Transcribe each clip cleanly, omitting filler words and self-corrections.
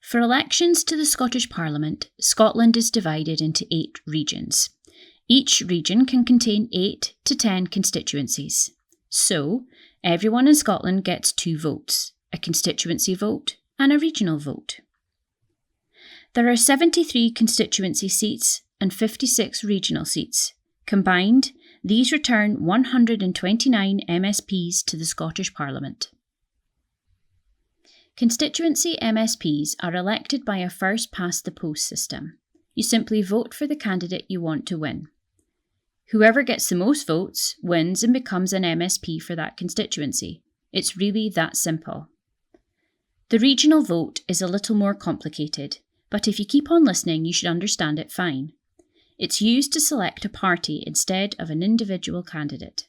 For elections to the Scottish Parliament, Scotland is divided into 8 regions. Each region can contain 8 to 10 constituencies. So, everyone in Scotland gets 2 votes, a constituency vote and a regional vote. There are 73 constituency seats and 56 regional seats. Combined, these return 129 MSPs to the Scottish Parliament. Constituency MSPs are elected by a first-past-the-post system. You simply vote for the candidate you want to win. Whoever gets the most votes wins and becomes an MSP for that constituency. It's really that simple. The regional vote is a little more complicated, but if you keep on listening, you should understand it fine. It's used to select a party instead of an individual candidate.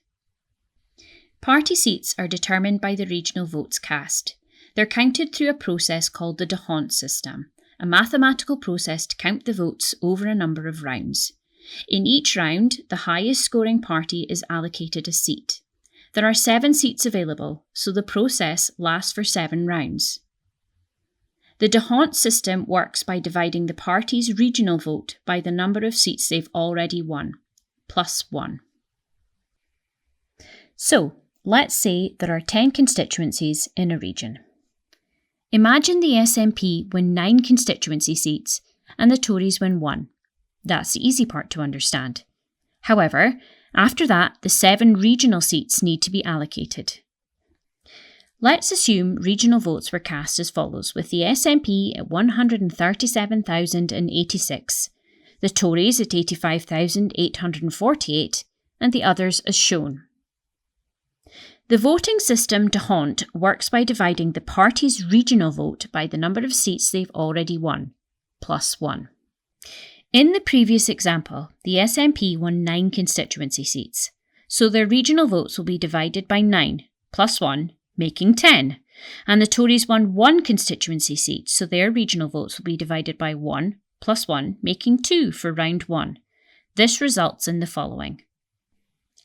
Party seats are determined by the regional votes cast. They're counted through a process called the D'Hondt system, a mathematical process to count the votes over a number of rounds. In each round, the highest scoring party is allocated a seat. There are 7 seats available, so the process lasts for 7 rounds. The D'Hondt system works by dividing the party's regional vote by the number of seats they've already won, plus 1. So, let's say there are 10 constituencies in a region. Imagine the SNP win 9 constituency seats and the Tories win 1. That's the easy part to understand. However, after that, the 7 regional seats need to be allocated. Let's assume regional votes were cast as follows, with the SNP at 137,086, the Tories at 85,848, and the others as shown. The voting system D'Hondt works by dividing the party's regional vote by the number of seats they've already won, plus 1. In the previous example, the SNP won 9 constituency seats, so their regional votes will be divided by 9, plus 1, making 10. And the Tories won 1 constituency seat, so their regional votes will be divided by 1, plus 1, making 2 for round 1. This results in the following.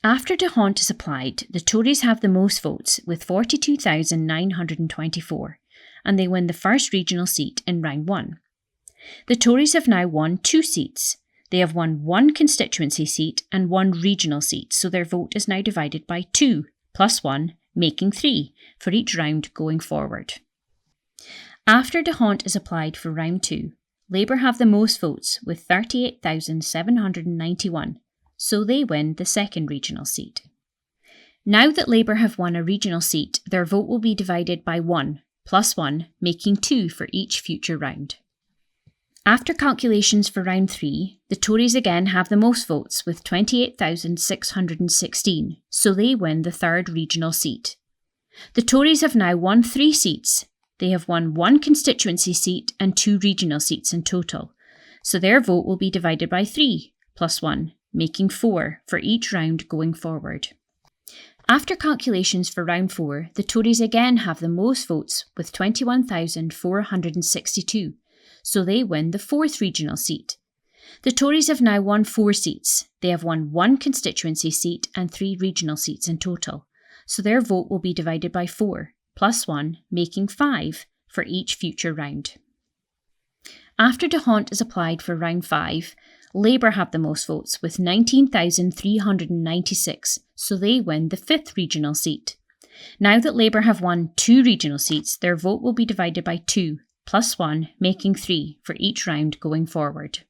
After D'Hondt is applied, the Tories have the most votes with 42,924, and they win the first regional seat in round 1. The Tories have now won 2 seats. They have won 1 constituency seat and 1 regional seat, so their vote is now divided by 2, plus 1, making 3, for each round going forward. After D'Hondt is applied for round 2, Labour have the most votes with 38,791, so they win the second regional seat. Now that Labour have won a regional seat, their vote will be divided by 1, plus 1, making 2 for each future round. After calculations for round 3, the Tories again have the most votes with 28,616, so they win the third regional seat. The Tories have now won 3 seats. They have won 1 constituency seat and 2 regional seats in total, so their vote will be divided by 3, plus 1, making 4 for each round going forward. After calculations for round 4, the Tories again have the most votes with 21,462, so they win the 4th regional seat. The Tories have now won 4 seats. They have won 1 constituency seat and 3 regional seats in total, so their vote will be divided by 4, plus 1, making 5 for each future round. After D'Hondt is applied for round 5, Labour have the most votes with 19,396, so they win the 5th regional seat. Now that Labour have won 2 regional seats, their vote will be divided by 2, plus 1, making 3 for each round going forward.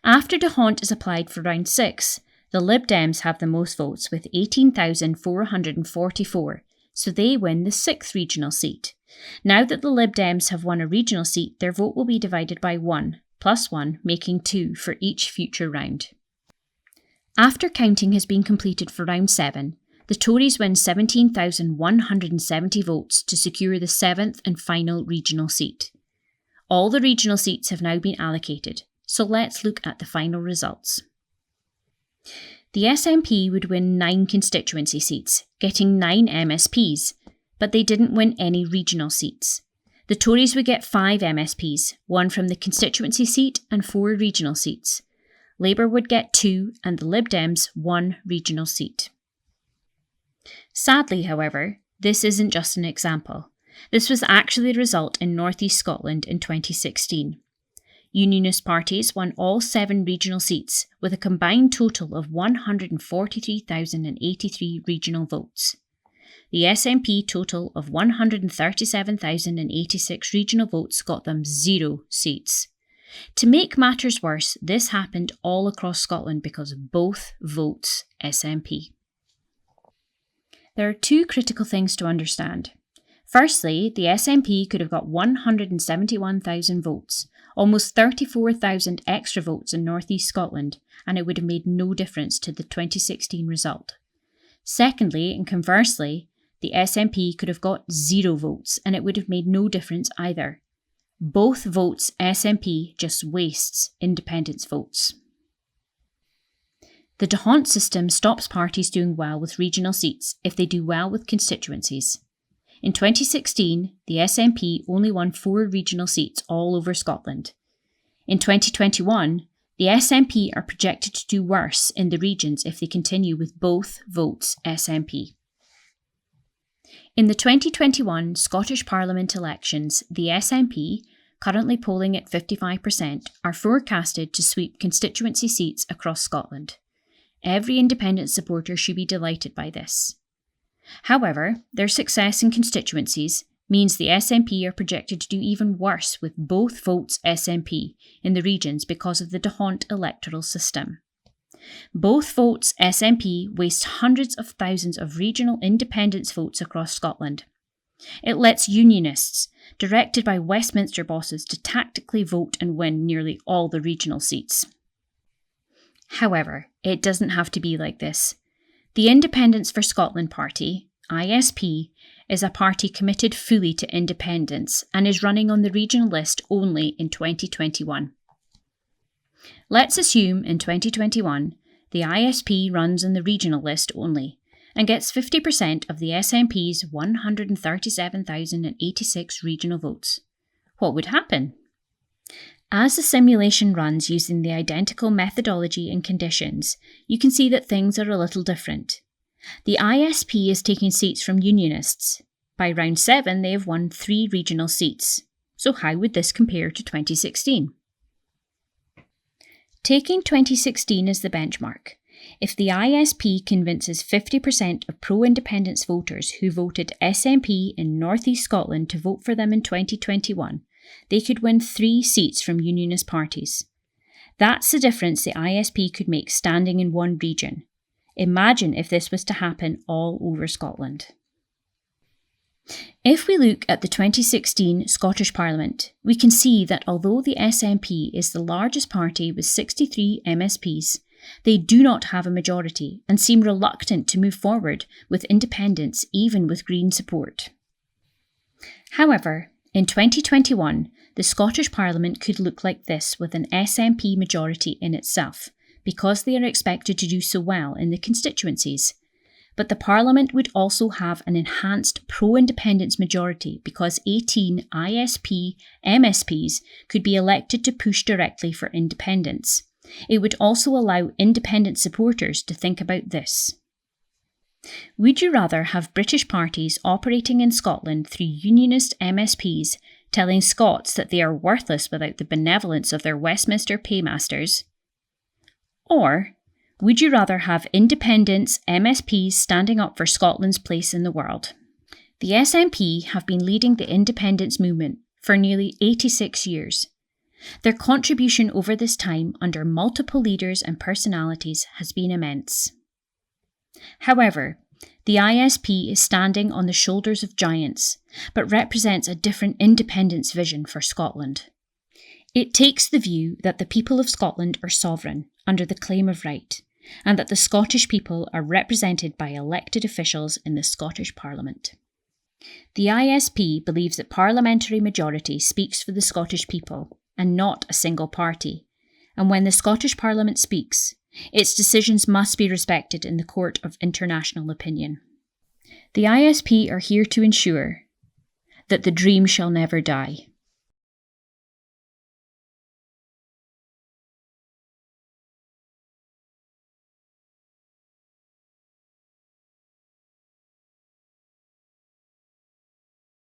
After D'Hondt is applied for round 6, the Lib Dems have the most votes with 18,444, so they win the 6th regional seat. Now that the Lib Dems have won a regional seat, their vote will be divided by 1, plus 1, making 2 for each future round. After counting has been completed for round 7, the Tories win 17,170 votes to secure the 7th and final regional seat. All the regional seats have now been allocated, so let's look at the final results. The SNP would win 9 constituency seats, getting 9 MSPs, but they didn't win any regional seats. The Tories would get 5 MSPs, 1 from the constituency seat and 4 regional seats. Labour would get 2 and the Lib Dems 1 regional seat. Sadly, however, this isn't just an example. This was actually the result in North East Scotland in 2016. Unionist parties won all 7 regional seats with a combined total of 143,083 regional votes. The SNP total of 137,086 regional votes got them 0 seats. To make matters worse, this happened all across Scotland because of both votes SNP. There are 2 critical things to understand. Firstly, the SNP could have got 171,000 votes, almost 34,000 extra votes in North East Scotland, and it would have made no difference to the 2016 result. Secondly, and conversely, the SNP could have got 0 votes, and it would have made no difference either. Both votes SNP just wastes independence votes. The D'Hondt system stops parties doing well with regional seats if they do well with constituencies. In 2016, the SNP only won 4 regional seats all over Scotland. In 2021, the SNP are projected to do worse in the regions if they continue with both votes SNP. In the 2021 Scottish Parliament elections, the SNP, currently polling at 55%, are forecasted to sweep constituency seats across Scotland. Every independent supporter should be delighted by this. However, their success in constituencies means the SNP are projected to do even worse with both votes SNP in the regions because of the D'Hondt electoral system. Both votes SNP waste hundreds of thousands of regional independence votes across Scotland. It lets unionists, directed by Westminster bosses, to tactically vote and win nearly all the regional seats. However, it doesn't have to be like this. The Independence for Scotland Party, ISP, is a party committed fully to independence and is running on the regional list only in 2021. Let's assume in 2021 the ISP runs on the regional list only and gets 50% of the SNP's 137,086 regional votes. What would happen? As the simulation runs using the identical methodology and conditions, you can see that things are a little different. The ISP is taking seats from Unionists. By round 7, they have won 3 regional seats. So how would this compare to 2016? Taking 2016 as the benchmark, if the ISP convinces 50% of pro-independence voters who voted SNP in North East Scotland to vote for them in 2021, they could win 3 seats from Unionist parties. That's the difference the ISP could make standing in one region. Imagine if this was to happen all over Scotland. If we look at the 2016 Scottish Parliament, we can see that although the SNP is the largest party with 63 MSPs, they do not have a majority and seem reluctant to move forward with independence even with Green support. However, in 2021, the Scottish Parliament could look like this with an SNP majority in itself, because they are expected to do so well in the constituencies. But the Parliament would also have an enhanced pro-independence majority because 18 ISP MSPs could be elected to push directly for independence. It would also allow independent supporters to think about this. Would you rather have British parties operating in Scotland through Unionist MSPs telling Scots that they are worthless without the benevolence of their Westminster paymasters? Or would you rather have independents MSPs standing up for Scotland's place in the world? The SNP have been leading the independence movement for nearly 86 years. Their contribution over this time under multiple leaders and personalities has been immense. However, the ISP is standing on the shoulders of giants, but represents a different independence vision for Scotland. It takes the view that the people of Scotland are sovereign under the claim of right, and that the Scottish people are represented by elected officials in the Scottish Parliament. The ISP believes that parliamentary majority speaks for the Scottish people, and not a single party, and when the Scottish Parliament speaks, its decisions must be respected in the court of international opinion. The ISP are here to ensure that the dream shall never die.